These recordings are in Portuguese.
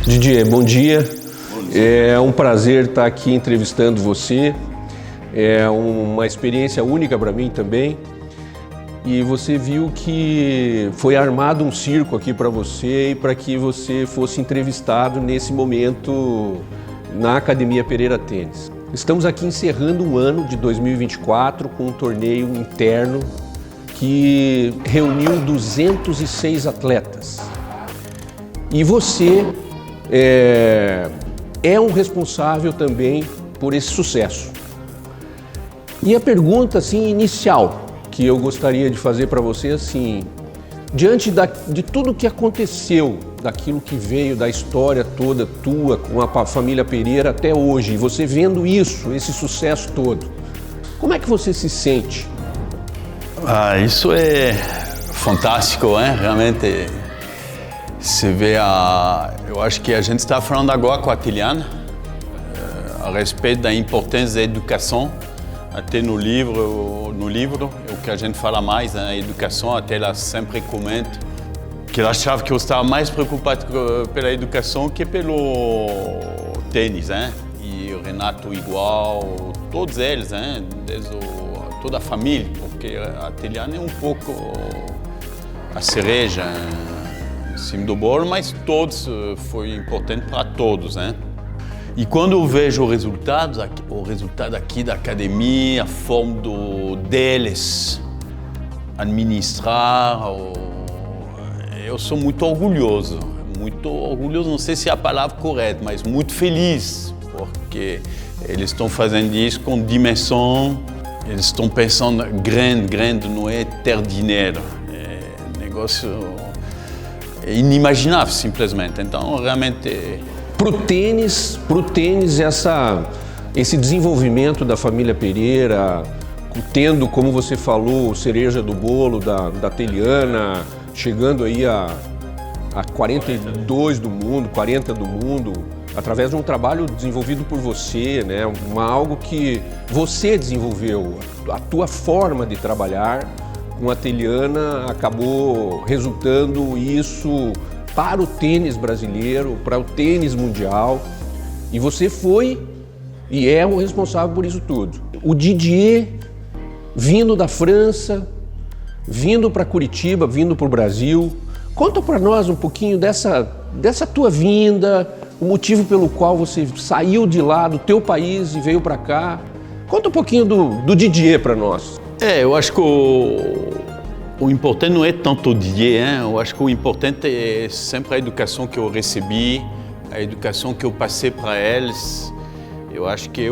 Didier, bom dia. É um prazer estar aqui entrevistando você. É uma experiência única para mim também. E você viu que foi armado um circo aqui para você e para que você fosse entrevistado nesse momento na Academia Pereira Tênis. Estamos aqui encerrando um ano de 2024 com um torneio interno que reuniu 206 atletas. E você é um responsável também por esse sucesso. E a pergunta assim, inicial que eu gostaria de fazer para você, assim, diante de tudo que aconteceu, daquilo que veio da história toda tua com a família Pereira até hoje, você vendo isso, esse sucesso todo, como é que você se sente? Isso é fantástico, hein? Realmente, você vê eu acho que a gente está falando agora com a Tiliane a respeito da importância da educação. Até no livro, o que a gente fala mais, né? A educação, até ela sempre comenta que ela achava que eu estava mais preocupado pela educação que pelo tênis, né? E o Renato igual, todos eles, né? Desde toda a família, porque a Tiliane é um pouco a cereja em cima do bolo, mas todos foi importante para todos, né? E quando eu vejo o resultado aqui da academia, a forma deles administrar, eu sou muito orgulhoso, não sei se é a palavra correta, mas muito feliz, porque eles estão fazendo isso com dimensão, eles estão pensando grande, não é ter dinheiro, é um negócio inimaginável simplesmente, então realmente... Pro tênis esse desenvolvimento da família Pereira, tendo, como você falou, cereja do bolo da Teliana, chegando aí a 42 do mundo, 40 do mundo, através de um trabalho desenvolvido por você, né? Algo que você desenvolveu, a tua forma de trabalhar com a Teliana acabou resultando isso para o tênis brasileiro, para o tênis mundial, e você foi e é o responsável por isso tudo. O Didier vindo da França, vindo para Curitiba, vindo para o Brasil, conta para nós um pouquinho dessa tua vinda, o motivo pelo qual você saiu de lá do teu país e veio para cá. Conta um pouquinho do Didier para nós. Eu acho que o importante não é tanto o Didier, hein? Eu acho que o importante é sempre a educação que eu recebi, a educação que eu passei para eles. Eu acho que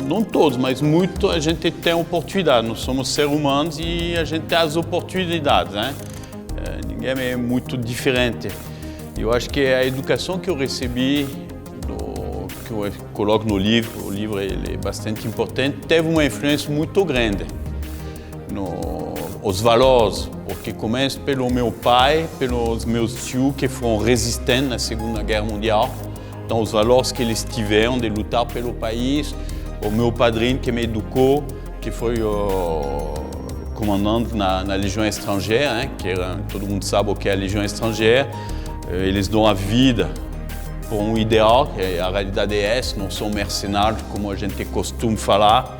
não todos, mas muito, a gente tem oportunidade. Nós somos seres humanos e a gente tem as oportunidades, né? Ninguém é muito diferente. Eu acho que a educação que eu recebi, que eu coloco no livro, o livro ele é bastante importante, teve uma influência muito grande. Os valores, porque começa pelo meu pai, pelos meus tios que foram resistentes na Segunda Guerra Mundial. Então, os valores que eles tiveram de lutar pelo país, o meu padrinho que me educou, que foi comandante na Legião Estrangeira, né? Todo mundo sabe o que é a Legião Estrangeira. Eles dão a vida por um ideal, que a realidade é essa, não são mercenários como a gente costuma falar,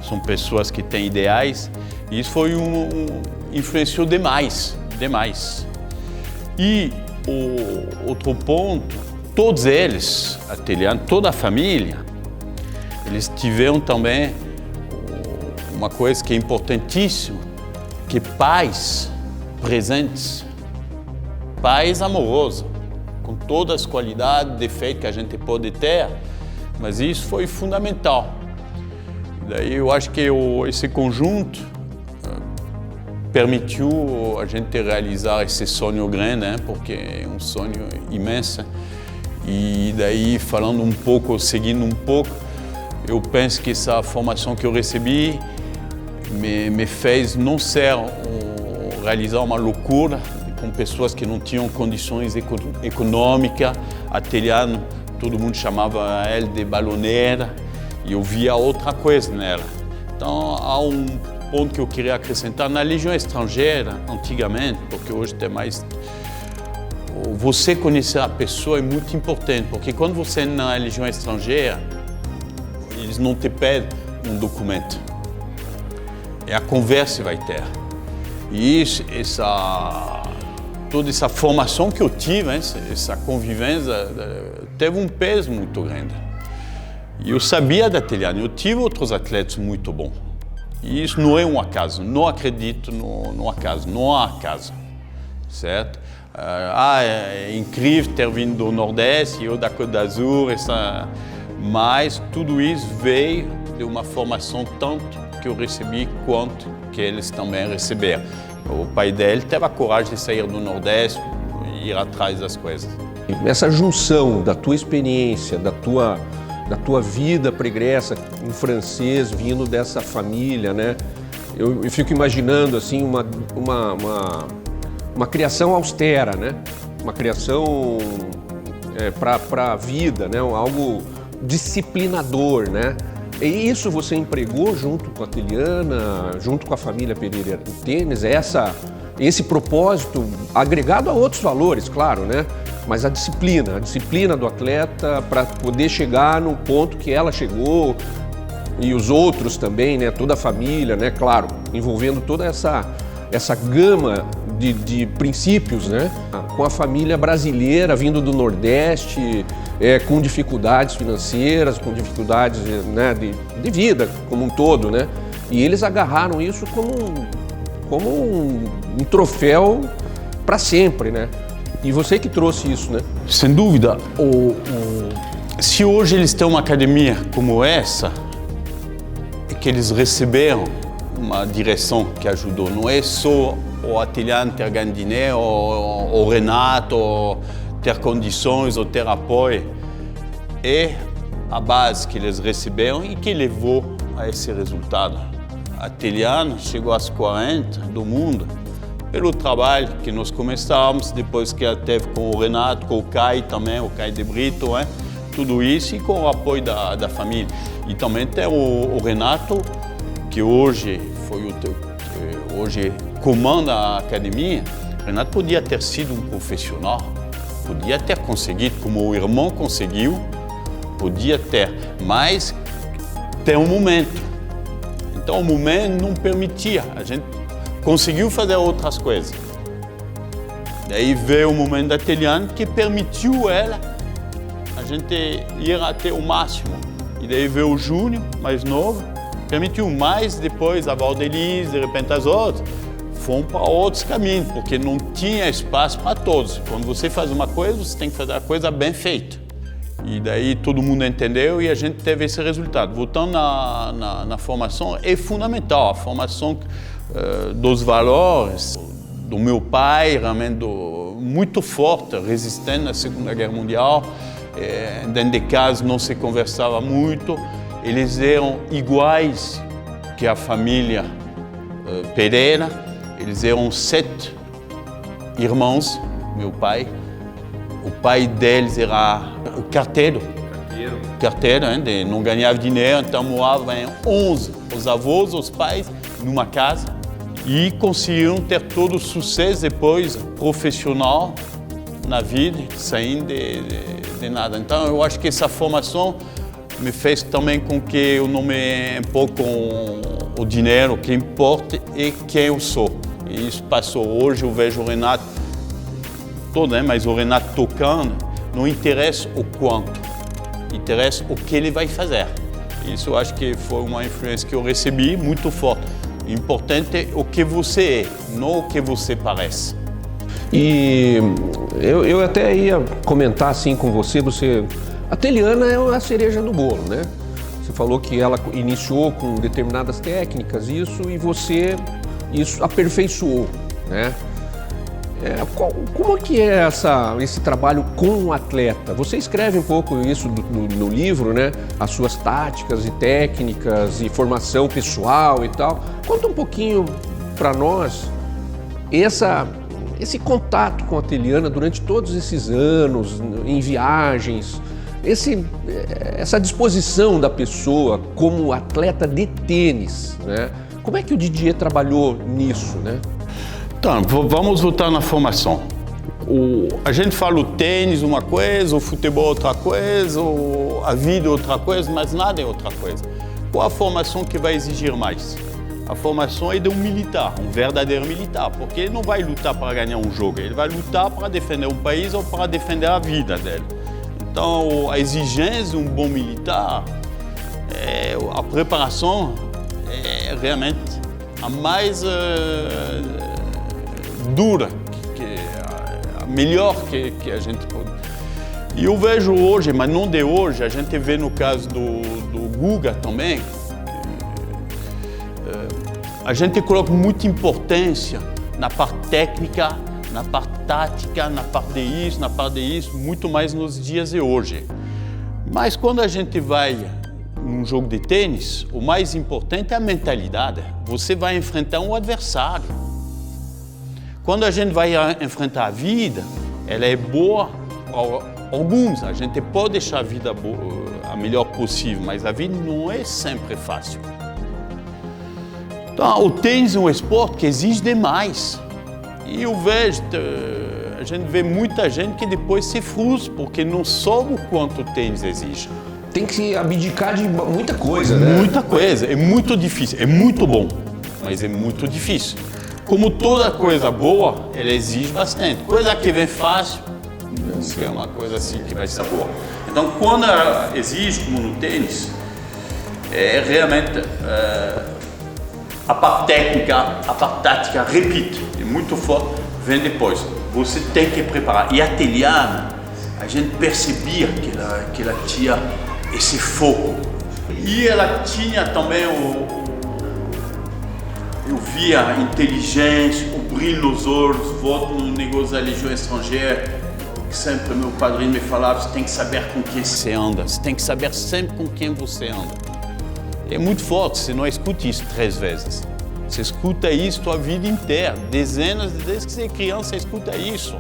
são pessoas que têm ideais. E isso foi influenciou demais. E o outro ponto, todos eles, a Teliane, toda a família, eles tiveram também uma coisa que é importantíssima, que pais presentes, pais amorosos, com todas as qualidades, defeitos que a gente pode ter, mas isso foi fundamental. Daí eu acho que esse conjunto permitiu a gente realizar esse sonho grande, né? Porque é um sonho imenso. E daí, seguindo um pouco, eu penso que essa formação que eu recebi me fez não realizar uma loucura com pessoas que não tinham condições econômicas. A Teliane, todo mundo chamava ela de baloneira, e eu via outra coisa nela. Então, há um ponto que eu queria acrescentar. Na Legião Estrangeira, antigamente, porque hoje tem mais você conhecer a pessoa é muito importante, porque quando você é na religião estrangeira, eles não te pedem um documento. É a conversa que vai ter. E isso, toda essa formação que eu tive, essa convivência, teve um peso muito grande. E eu sabia da Teliane, eu tive outros atletas muito bons. E isso não é um acaso, não acredito no acaso, não há acaso, certo? É incrível ter vindo do Nordeste, eu da Côte d'Azur, mas tudo isso veio de uma formação tanto que eu recebi quanto que eles também receberam. O pai dele teve a coragem de sair do Nordeste e ir atrás das coisas. Essa junção da tua experiência, da tua vida pregressa em francês, vindo dessa família, né? Eu fico imaginando assim uma criação austera, né? Uma criação para a vida, né? Algo disciplinador, né? E isso você empregou junto com a Teliana, junto com a família Pereira Tênis, esse propósito agregado a outros valores, claro, né? Mas a disciplina do atleta para poder chegar no ponto que ela chegou e os outros também, né? Toda a família, né? Claro, envolvendo toda essa gama de princípios, né? Com a família brasileira vindo do Nordeste, com dificuldades financeiras, com dificuldades, né, de vida como um todo, né? E eles agarraram isso como um troféu para sempre, né? E você que trouxe isso, né? Sem dúvida. Se hoje eles têm uma academia como essa, é que eles receberam uma direção que ajudou. Não é só o Ateliane ter ganho dinheiro, ou o Renato ou ter condições ou ter apoio. É a base que eles receberam e que levou a esse resultado. A Teliane chegou às 40 do mundo pelo trabalho que nós começamos, depois que ela teve com o Renato, com o Kai também, o Kai de Brito, tudo isso, e com o apoio da família. E também tem o Renato, que hoje comanda a academia. O Renato podia ter sido um profissional, podia ter conseguido, como o irmão conseguiu, podia ter, mas tem um momento. Então o momento não permitia, a gente conseguiu fazer outras coisas. Daí veio o momento da Teliane que permitiu ela a gente ir até o máximo. E daí veio o Júnior, mais novo, permitiu mais, depois a Valdelise, de repente as outras, foram para outros caminhos, porque não tinha espaço para todos. Quando você faz uma coisa, você tem que fazer a coisa bem feita. E daí todo mundo entendeu e a gente teve esse resultado. Voltando na formação, é fundamental a formação dos valores do meu pai, realmente muito forte, resistente na Segunda Guerra Mundial. Dentro de casa não se conversava muito. Eles eram iguais que a família Pereira. Eles eram 7 irmãos, meu pai. O pai deles era carteiro, não ganhava dinheiro, então moravam em 11, os avós, os pais, numa casa. E conseguiram ter todo o sucesso depois profissional na vida, saindo de nada. Então eu acho que essa formação me fez também com que eu não me importe com o dinheiro, o que importa é quem eu sou. E isso passou. Hoje eu vejo o Renato todo, né? Mas o Renato tocando, não interessa o quanto, interessa o que ele vai fazer. Isso eu acho que foi uma influência que eu recebi muito forte. O importante é o que você é, não o que você parece. E eu até ia comentar assim com você, a Teliana é a cereja do bolo, né? Você falou que ela iniciou com determinadas técnicas, e você isso aperfeiçoou, né? Como é que é esse trabalho com o atleta? Você escreve um pouco isso no livro, né? As suas táticas e técnicas e formação pessoal e tal. Conta um pouquinho para nós esse contato com a Teliana durante todos esses anos, em viagens, essa disposição da pessoa como atleta de tênis, né? Como é que o Didier trabalhou nisso, né? Então, vamos voltar na formação. A gente fala o tênis uma coisa, o futebol outra coisa, a vida outra coisa, mas nada é outra coisa. Qual a formação que vai exigir mais? A formação é de um militar, um verdadeiro militar, porque ele não vai lutar para ganhar um jogo, ele vai lutar para defender um país ou para defender a vida dele. Então, a exigência de um bom militar, a preparação é realmente a mais dura, a melhor que a gente pode. E eu vejo hoje, mas não de hoje, a gente vê no caso do Guga também, a gente coloca muita importância na parte técnica, na parte tática, na parte disso, muito mais nos dias de hoje. Mas quando a gente vai num jogo de tênis, o mais importante é a mentalidade. Você vai enfrentar um adversário. Quando a gente vai enfrentar a vida, ela é boa para alguns. A gente pode deixar a vida a melhor possível, mas a vida não é sempre fácil. Então, o tênis é um esporte que exige demais. E eu vejo, a gente vê muita gente que depois se frustra, porque não soube o quanto o tênis exige. Tem que se abdicar de muita coisa, né? Muita coisa, é muito difícil, é muito bom, mas é muito difícil. Como toda coisa boa, ela exige bastante. Coisa que vem fácil, não é uma coisa assim que vai ser boa. Então, quando ela exige, como no tênis, é realmente... a parte técnica, a parte tática, repito, é muito forte, vem depois. Você tem que preparar. E a Teliana, a gente percebia que ela tinha esse foco. E ela tinha também eu via a inteligência, o brilho nos olhos, voto no negócio da Legião Estrangeira, que sempre meu padrinho me falava, você tem que saber com quem você anda, você tem que saber sempre com quem você anda. É muito forte, você não escuta isso 3 vezes. Você escuta isso a tua vida inteira, desde que você é criança, você escuta isso.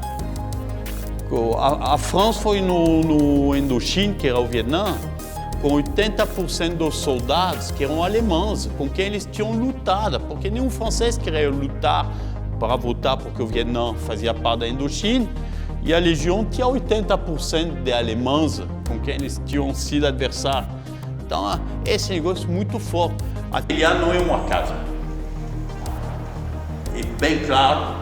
A França foi no Indochine, que era o Vietnã, com 80% dos soldados que eram alemães, com quem eles tinham lutado, porque nenhum francês queria lutar para voltar, porque o Vietnã fazia parte da Indochine, e a Legião tinha 80% de alemães com quem eles tinham sido adversários. Então, esse negócio é muito forte. A Teliana não é uma casa. É bem claro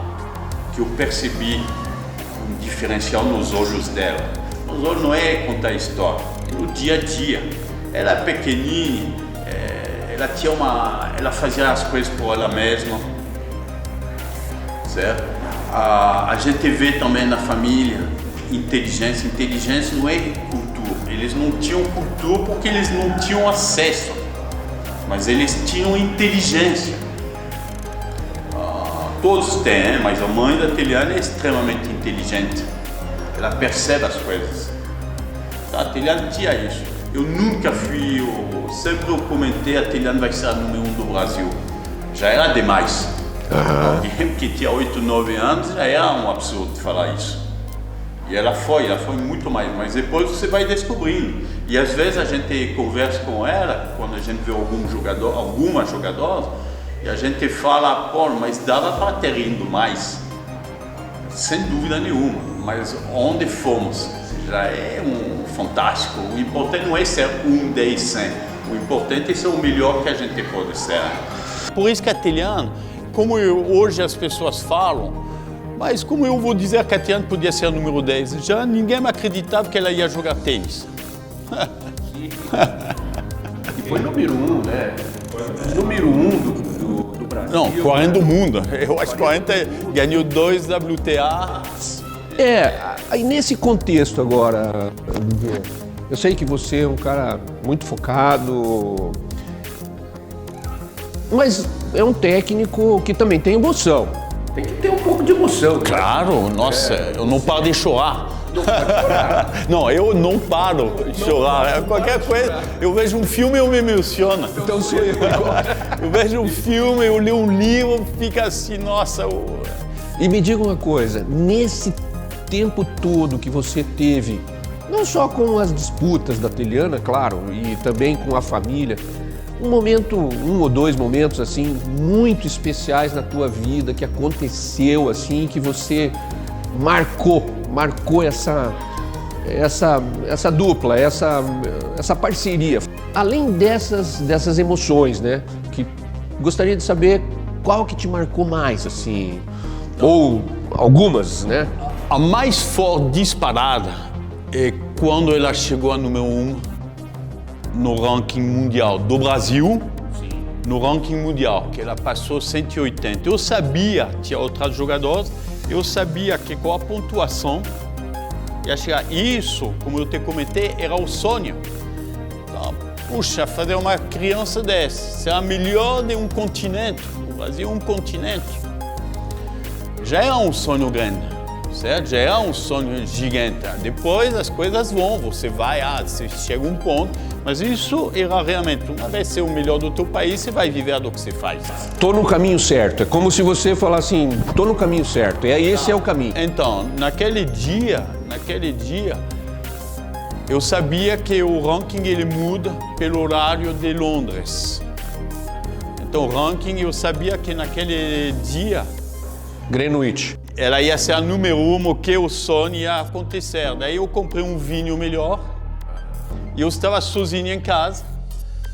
que eu percebi um diferencial nos olhos dela. Os olhos não é contar história, é no dia a dia. Ela é pequenininha, ela fazia as coisas por ela mesma, certo? A gente vê também na família inteligência. Inteligência não é cultura. Eles não tinham cultura porque eles não tinham acesso, mas eles tinham inteligência. Todos têm, mas a mãe da Teliana é extremamente inteligente. Ela percebe as coisas. A Teliana tinha isso. Eu nunca fui, sempre eu comentei, a Teliana vai ser a número 1 do Brasil. Já era demais. Alguém que tinha 8, 9 anos já era um absurdo falar isso. E ela foi muito mais, mas depois você vai descobrindo. E às vezes a gente conversa com ela, quando a gente vê alguma jogadora, e a gente fala, pô, mas dava para ter indo mais. Sem dúvida nenhuma, mas onde fomos já é um fantástico. O importante não é ser 1, 10, 100. O importante é ser o melhor que a gente pode ser. Por isso que a Teliana, como hoje as pessoas falam, mas como eu vou dizer que a Teliana podia ser a número 10? Já ninguém me acreditava que ela ia jogar tênis. E foi número 1, né? Número 1 do Brasil. Não, 40 do mundo. Eu acho que 40 ganhou 2 WTA. Aí nesse contexto agora, eu sei que você é um cara muito focado, mas é um técnico que também tem emoção. Tem que ter um pouco de emoção. Claro, nossa, eu não paro de chorar. Não pode chorar. Não, eu não paro de chorar. Qualquer coisa, eu vejo um filme e eu me emociono. Então sou eu agora. Eu vejo um filme, eu leio um livro, fica assim, nossa. E me diga uma coisa, nesse tempo todo que você teve, não só com as disputas da Teliana, claro, e também com a família, um ou dois momentos assim muito especiais na tua vida que aconteceu assim, que você marcou essa dupla, essa parceria? Além dessas emoções, né? Que gostaria de saber qual que te marcou mais, assim, ou algumas, né? A mais forte disparada é quando ela chegou a número 1 no ranking mundial do Brasil, no ranking mundial, que ela passou 180. Eu sabia, tinha outros jogadores, eu sabia que com a pontuação ia chegar. Isso, como eu te comentei, era o sonho. Então, puxa, fazer uma criança dessa, ser a melhor de um continente, o Brasil é um continente, já é um sonho grande, certo? Já é um sonho gigante. Depois as coisas vão, você vai, você chega a um ponto, mas isso era realmente, uma vez ser o melhor do teu país, você vai viver do que você faz. Tô no caminho certo, é como se você falasse assim, tô no caminho certo, esse é o caminho. Então, naquele dia, eu sabia que o ranking ele muda pelo horário de Londres. Então, o ranking, eu sabia que naquele dia Greenwich. ela ia ser a número 1, o que o sonho ia acontecer. Daí eu comprei um vinho melhor. E eu estava sozinho em casa,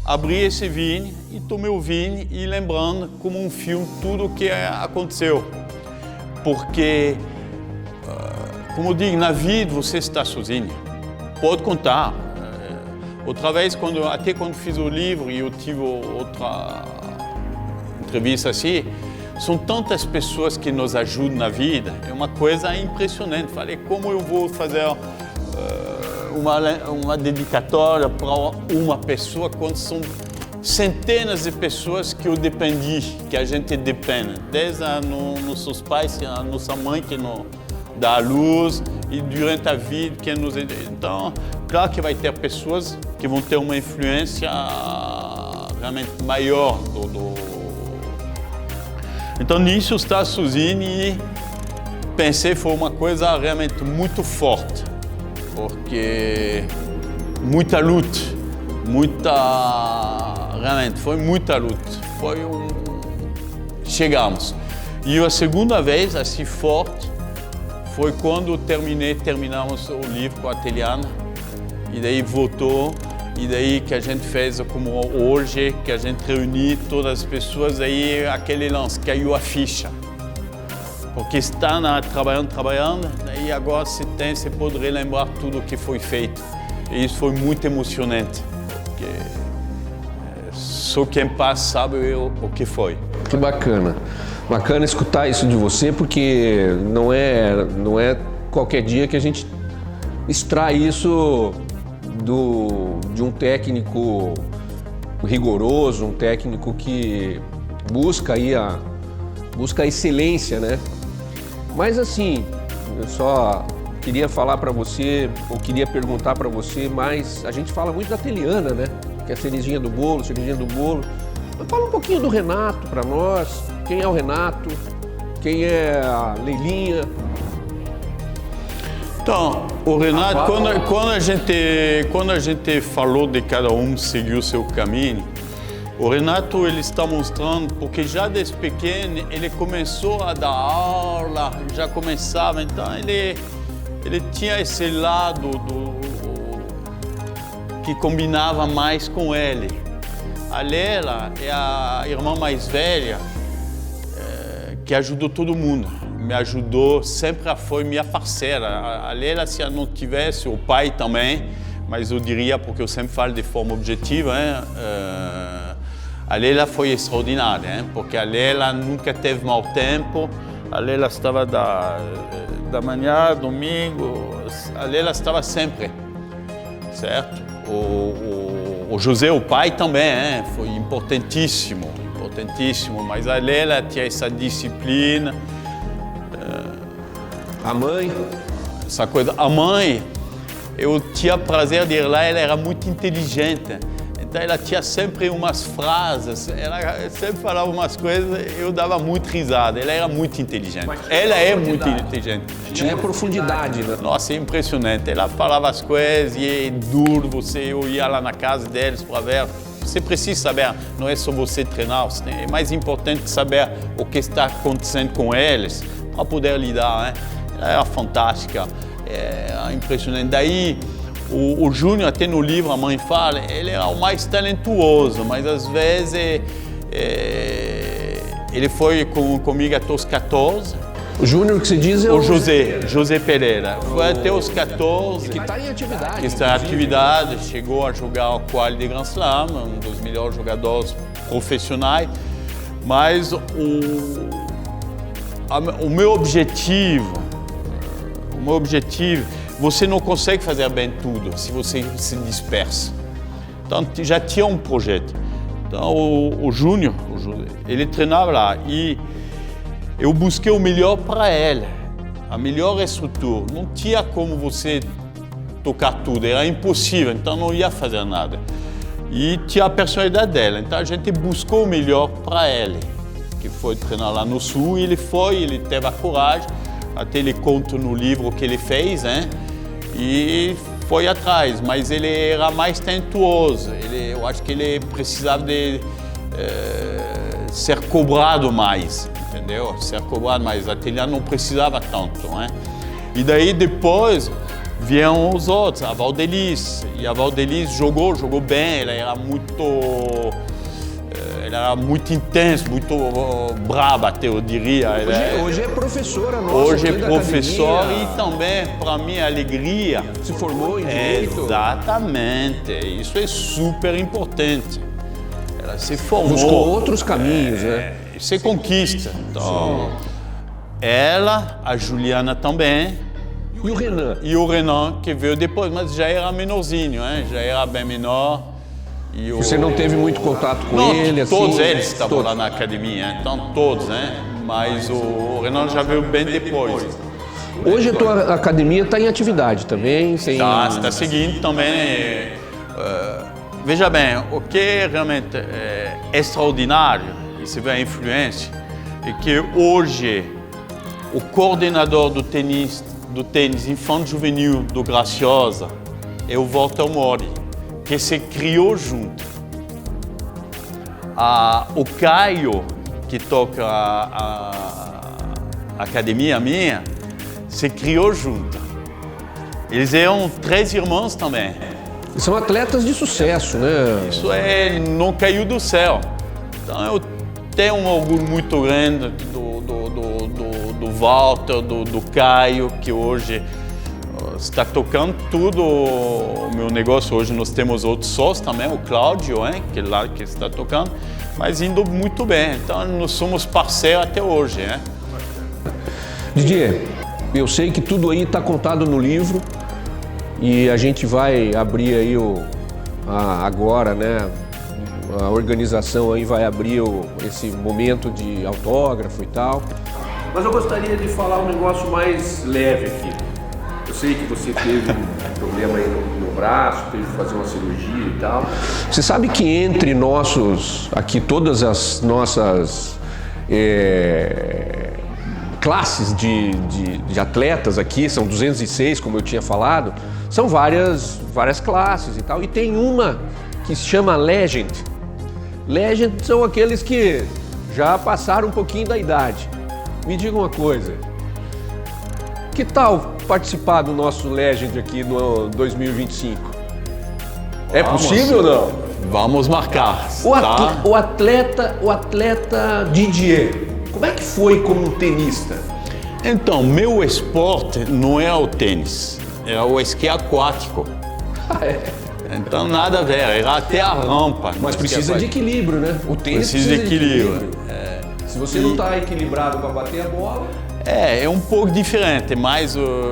abri esse vinho e tomei o vinho e lembrando como um filme tudo o que aconteceu. Porque, como eu digo, na vida você está sozinho. Pode contar. Outra vez, até quando fiz o livro e eu tive outra entrevista assim, são tantas pessoas que nos ajudam na vida, é uma coisa impressionante. Falei, como eu vou fazer uma dedicatória para uma pessoa quando são centenas de pessoas que eu dependi, que a gente depende, desde nossos pais, a nossa mãe que nos dá a luz e durante a vida que nos... Então, claro que vai ter pessoas que vão ter uma influência realmente maior Então, nisso, eu estava sozinho e pensei que foi uma coisa realmente muito forte. Porque muita luta, realmente foi muita luta, chegamos. E a segunda vez, assim forte, foi quando terminamos o livro com a Teliana, e daí voltou, e daí que a gente fez como hoje, que a gente reuniu todas as pessoas, aí aquele lance, caiu a ficha. Porque está trabalhando, e agora você pode relembrar tudo o que foi feito. E isso foi muito emocionante, porque só quem passa sabe o que foi. Que bacana. Bacana escutar isso de você, porque não é qualquer dia que a gente extrai isso de um técnico rigoroso, um técnico que busca a excelência, né? Mas assim, eu só queria falar para você, ou queria perguntar para você, mas a gente fala muito da Teliana, né? Que é a cerejinha do bolo. Mas fala um pouquinho do Renato para nós. Quem é o Renato? Quem é a Leilinha? Então, o Renato, quando a gente falou de cada um seguir o seu caminho, o Renato ele está mostrando, porque já desde pequeno ele começou a dar aula, já começava, então ele tinha esse lado que combinava mais com ele. A Lela é a irmã mais velha que ajudou todo mundo, me ajudou, sempre foi minha parceira. A Lela, se ela não tivesse, o pai também, mas eu diria, porque eu sempre falo de forma objetiva, a Lela foi extraordinária, porque a Lela nunca teve mau tempo, a Lela estava da manhã, domingo, a Lela estava sempre, certo? O José, o pai também, foi importantíssimo, mas a Lela tinha essa disciplina. A mãe? Essa coisa. A mãe, eu tinha prazer de ir lá, ela era muito inteligente. Então ela tinha sempre umas frases, ela sempre falava umas coisas, eu dava muito risada. Ela era muito inteligente. Ela é muito inteligente. Tinha profundidade, né? Nossa, é impressionante. Ela falava as coisas e é duro, eu ia lá na casa deles para ver. Você precisa saber, não é só você treinar, é mais importante saber o que está acontecendo com eles para poder lidar, né? ela era fantástica, impressionante. Daí, o Júnior, até no livro, a mãe fala, ele era o mais talentoso, mas às vezes ele foi comigo até os 14. O Júnior que se diz é o José Pereira. Foi até os 14. Que está em atividade. Que está em atividade, chegou a jogar o quali de Grand Slam, um dos melhores jogadores profissionais. Mas o meu objetivo, você não consegue fazer bem tudo se você se dispersa. Então, já tinha um projeto. Então, o Júnior, ele treinava lá e eu busquei o melhor para ele, a melhor estrutura. Não tinha como você tocar tudo, era impossível, então não ia fazer nada. E tinha a personalidade dela, então a gente buscou o melhor para ele, que foi treinar lá no Sul, e ele teve a coragem, até ele conta no livro o que ele fez, né? E foi atrás, mas ele era mais talentoso, eu acho que ele precisava de ser cobrado mais, entendeu? Ser cobrado mais, a Ateliano não precisava tanto, né? E daí depois vieram os outros, a Valdelis, e a Valdelis jogou bem, ela era muito intensa, muito braba, até eu diria. Hoje é professora nossa. Hoje é professora e também, para mim, a alegria. Se formou em Direito. Exatamente, isso é super importante. Ela se formou. Buscou outros caminhos, né? Isso é conquista. Então, ela, a Juliana também. E o Renan? E o Renan, que veio depois, mas já era menorzinho, né? Já era bem menor. Você não teve muito contato com ele? Todos assim? eles estavam lá na academia, então todos, né? Mas o Renan já veio bem depois. Hoje a tua academia está em atividade também? Está seguindo também. Veja bem, o que realmente é extraordinário, e se vê a influência, é que hoje o coordenador do tênis infanto-juvenil do Graciosa é o Walter Mori, que se criou junto. O Caio, que toca a academia minha, se criou junto. Eles eram 3 irmãos também. E são atletas de sucesso, né? Isso não caiu do céu. Então eu tenho um orgulho muito grande do Walter, do Caio, que hoje está tocando tudo o meu negócio. Hoje nós temos outros sócios também, o Cláudio, que está tocando, mas indo muito bem. Então nós somos parceiros até hoje. Didier, eu sei que tudo aí está contado no livro e a gente vai abrir aí agora, né? A organização aí vai abrir esse momento de autógrafo e tal. Mas eu gostaria de falar um negócio mais leve aqui. Eu sei que você teve um problema aí no braço, teve que fazer uma cirurgia e tal. Você sabe que entre aqui todas as nossas classes de atletas aqui, são 206, como eu tinha falado, são várias classes e tal. E tem uma que se chama Legend. Legend são aqueles que já passaram um pouquinho da idade. Me diga uma coisa, que tal participar do nosso Legend aqui no 2025? É possível ou não? Vamos marcar. O atleta Didier, como é que foi como tenista? Então, meu esporte não é o tênis, é o esqui aquático. Então nada a ver, era até a rampa. Mas precisa de equilíbrio, né? O tênis precisa de equilíbrio. Se você não está equilibrado para bater a bola... É um pouco diferente,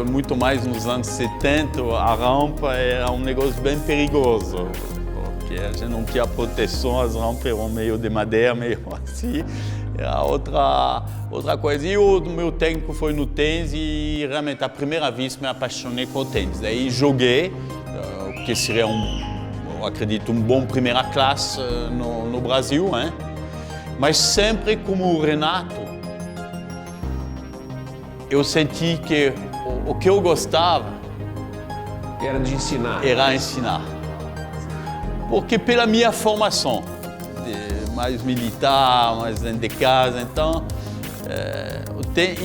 muito mais nos anos 70, a rampa era um negócio bem perigoso, porque a gente não tinha proteção, as rampas eram meio de madeira, meio assim, era outra coisa. E o meu técnico foi no tênis e realmente à primeira vez me apaixonei com o tênis. Daí joguei, que seria eu acredito, um bom primeira classe no Brasil, hein? Mas sempre como o Renato, eu senti que o que eu gostava era de ensinar. Era ensinar. Porque pela minha formação, mais militar, mais dentro de casa, então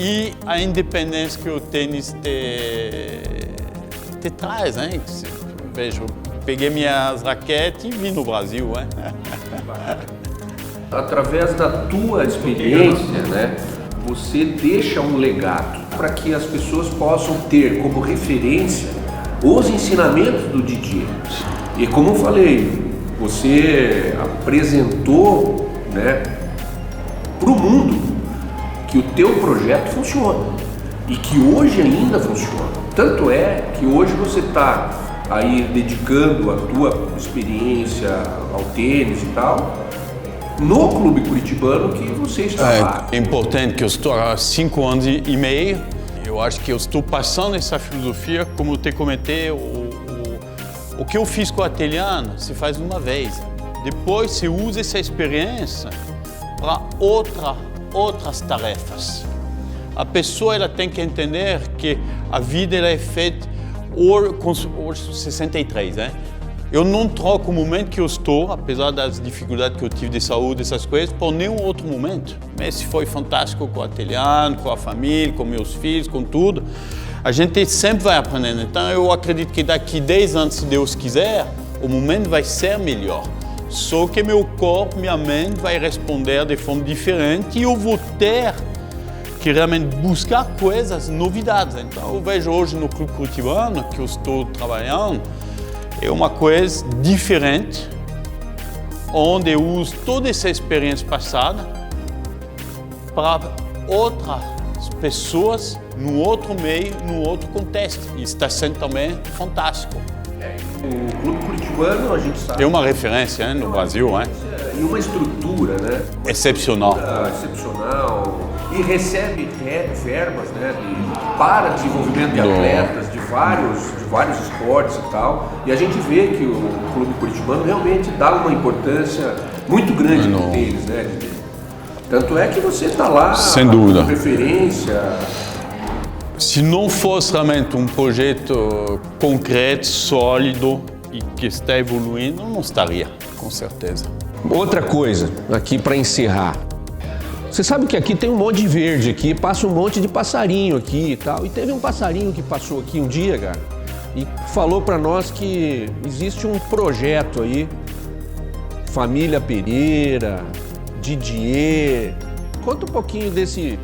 E a independência que o tênis te traz, hein? Vejo, peguei minhas raquetes e vim no Brasil, hein? Através da tua experiência, né, você deixa um legado para que as pessoas possam ter como referência os ensinamentos do Didier. E como eu falei, você apresentou, né, para o mundo que o teu projeto funciona e que hoje ainda funciona. Tanto é que hoje você está aí dedicando a tua experiência ao tênis e tal no Clube Curitibano que você está lá. É importante que eu estou há 5 anos e meio. Eu acho que eu estou passando essa filosofia, como eu te comentei, o que eu fiz com a Ateliana se faz uma vez. Depois você usa essa experiência para outras tarefas. A pessoa ela tem que entender que a vida ela é feita hoje 63, né? Eu não troco o momento que eu estou, apesar das dificuldades que eu tive de saúde, essas coisas, por nenhum outro momento. Esse foi fantástico com a Ateliana, com a família, com meus filhos, com tudo. A gente sempre vai aprendendo. Então eu acredito que daqui 10 anos, se Deus quiser, o momento vai ser melhor. Só que meu corpo, minha mente vai responder de forma diferente e eu vou ter que realmente buscar coisas, novidades. Então eu vejo hoje no Clube Curitibano, que eu estou trabalhando, é uma coisa diferente, onde eu uso toda essa experiência passada para outras pessoas, no outro meio, no outro contexto. E está sendo também fantástico. O Clube Curitibano, a gente sabe... É uma referência, hein, no Brasil, hein? E uma estrutura, né? Excepcional. Excepcional. E recebe verbas, né, para desenvolvimento de atletas de vários esportes e tal. E a gente vê que o Clube Curitibano realmente dá uma importância muito grande para eles, né? Tanto é que você está lá, sem dúvida, com referência. Se não fosse realmente um projeto concreto, sólido e que está evoluindo, não estaria, com certeza. Outra coisa, aqui para encerrar. Você sabe que aqui tem um monte de verde aqui, passa um monte de passarinho aqui e tal. E teve um passarinho que passou aqui um dia, cara, e falou para nós que existe um projeto aí, Família Pereira, Didier. Conta um pouquinho desse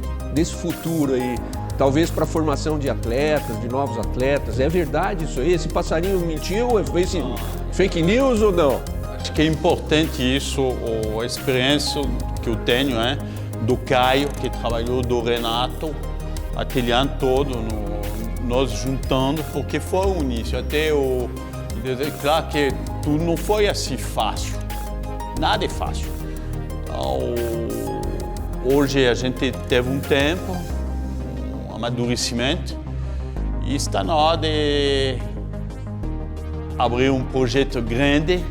futuro aí, talvez para a formação de atletas, de novos atletas. É verdade isso aí? Esse passarinho mentiu? Foi fake news ou não? Acho que é importante isso, a experiência que eu tenho, né? Do Caio, que trabalhou, do Renato, Ateliano todo, nós juntando, porque foi o início. Até claro que tudo não foi assim fácil, nada é fácil. Então, hoje a gente teve um tempo, um amadurecimento, e está na hora de abrir um projeto grande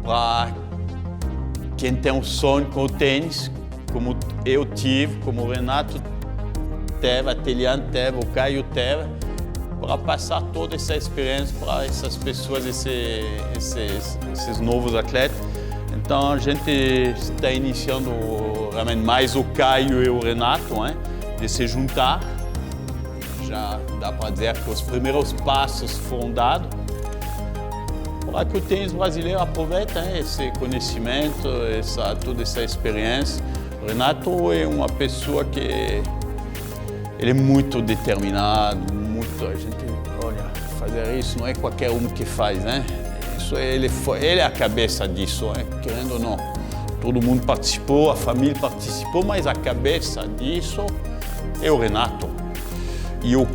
para quem tem um sonho com o tênis, como eu tive, como o Renato teve, a Ateliano teve, o Caio teve, para passar toda essa experiência para essas pessoas, esses novos atletas. Então a gente está iniciando realmente mais o Caio e o Renato, né, de se juntar. Já dá para dizer que os primeiros passos foram dados, para que o tênis brasileiro aproveite, né, esse conhecimento, toda essa experiência. O Renato é uma pessoa que ele é muito determinado, a gente, olha, fazer isso não é qualquer um que faz, né? Isso ele é a cabeça disso, né? Querendo ou não. Todo mundo participou, a família participou, mas a cabeça disso é o Renato. E o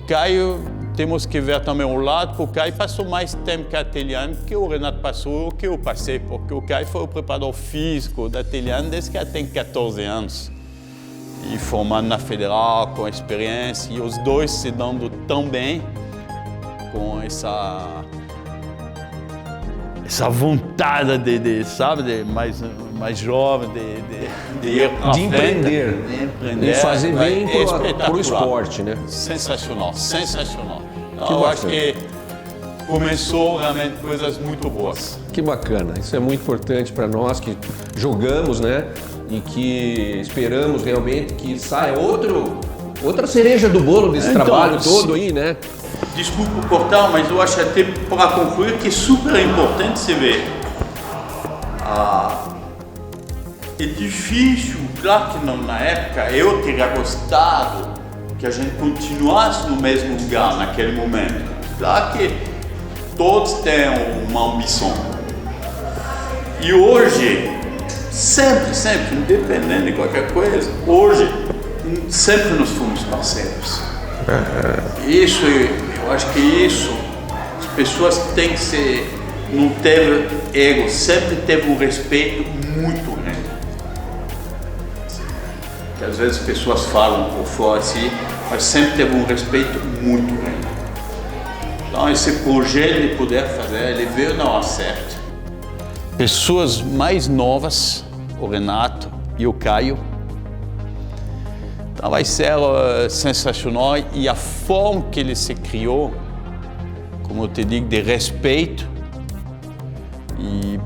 Caio, temos que ver também o lado, porque o Caio passou mais tempo que a Ateliano que o Renato passou, que eu passei, porque o Caio foi o preparador físico da Ateliano desde que ela tem 14 anos. E formado na Federal, com experiência, e os dois se dando tão bem, com essa vontade sabe, mais jovem, de ir pra frente, empreender, empreender, e fazer bem para o esporte, né? Sensacional, sensacional. Que eu acho que começou realmente coisas muito boas. Que bacana, isso é muito importante para nós que jogamos, né? E que esperamos realmente que saia outra cereja do bolo desse trabalho todo aí, né? Desculpa cortar, mas eu acho até para concluir que é super importante você ver. É difícil, claro que não, na época eu teria gostado que a gente continuasse no mesmo lugar naquele momento. Claro que todos têm uma ambição. E hoje, sempre, independente de qualquer coisa, hoje sempre nós fomos parceiros. Isso, eu acho que isso, as pessoas têm que ser, não teve ego, sempre teve um respeito muito grande. Que às vezes as pessoas falam por fora assim, mas sempre teve um respeito muito grande. Então esse projeto de poder fazer, ele veio na hora certa. Pessoas mais novas, o Renato e o Caio, então vai ser sensacional, e a forma que ele se criou, como eu te digo, de respeito, e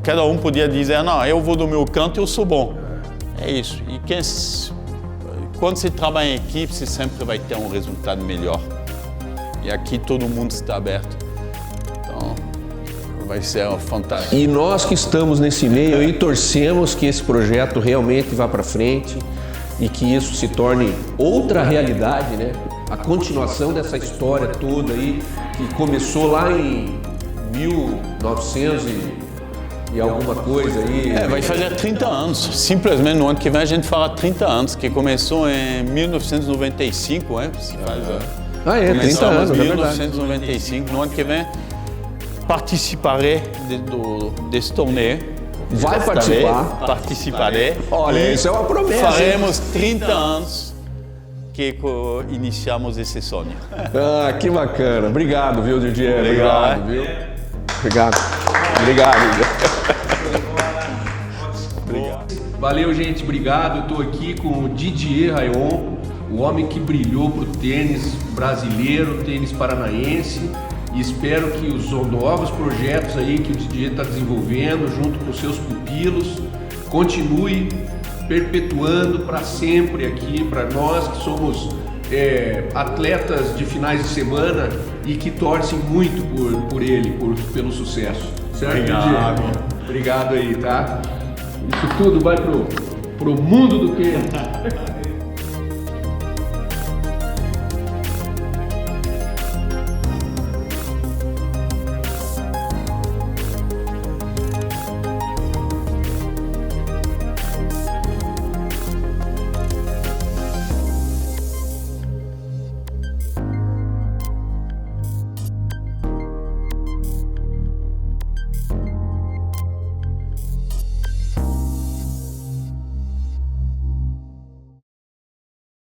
cada um podia dizer, não, eu vou do meu canto, eu sou bom. É isso. E quando você trabalha em equipe, você sempre vai ter um resultado melhor. E aqui todo mundo está aberto. Então, vai ser fantástico. E nós que estamos nesse meio aí torcemos que esse projeto realmente vá para frente e que isso se torne outra realidade, né? A continuação dessa história toda aí que começou lá em 1900 e alguma coisa aí. Vai fazer 30 anos. Simplesmente no ano que vem a gente fala 30 anos, que começou em 1995, né? Se faz, 30 anos, é verdade. 1995, no ano que vem participarei desse torneio. Vai participar? Participarei. Olha, isso é uma promessa. Faremos 30 anos que iniciamos esse sonho. Que bacana. Obrigado, viu, Didier? Obrigado, viu? Obrigado. Valeu, gente. Obrigado. Eu estou aqui com o Didier Rayon, o homem que brilhou para o tênis brasileiro, tênis paranaense. E espero que os novos projetos aí que o Didier está desenvolvendo junto com seus pupilos continue perpetuando para sempre aqui, para nós que somos atletas de finais de semana e que torcem muito por ele, pelo sucesso. Certo, Obrigado. Didier? Obrigado aí, tá? Isso tudo vai pro mundo do tênis.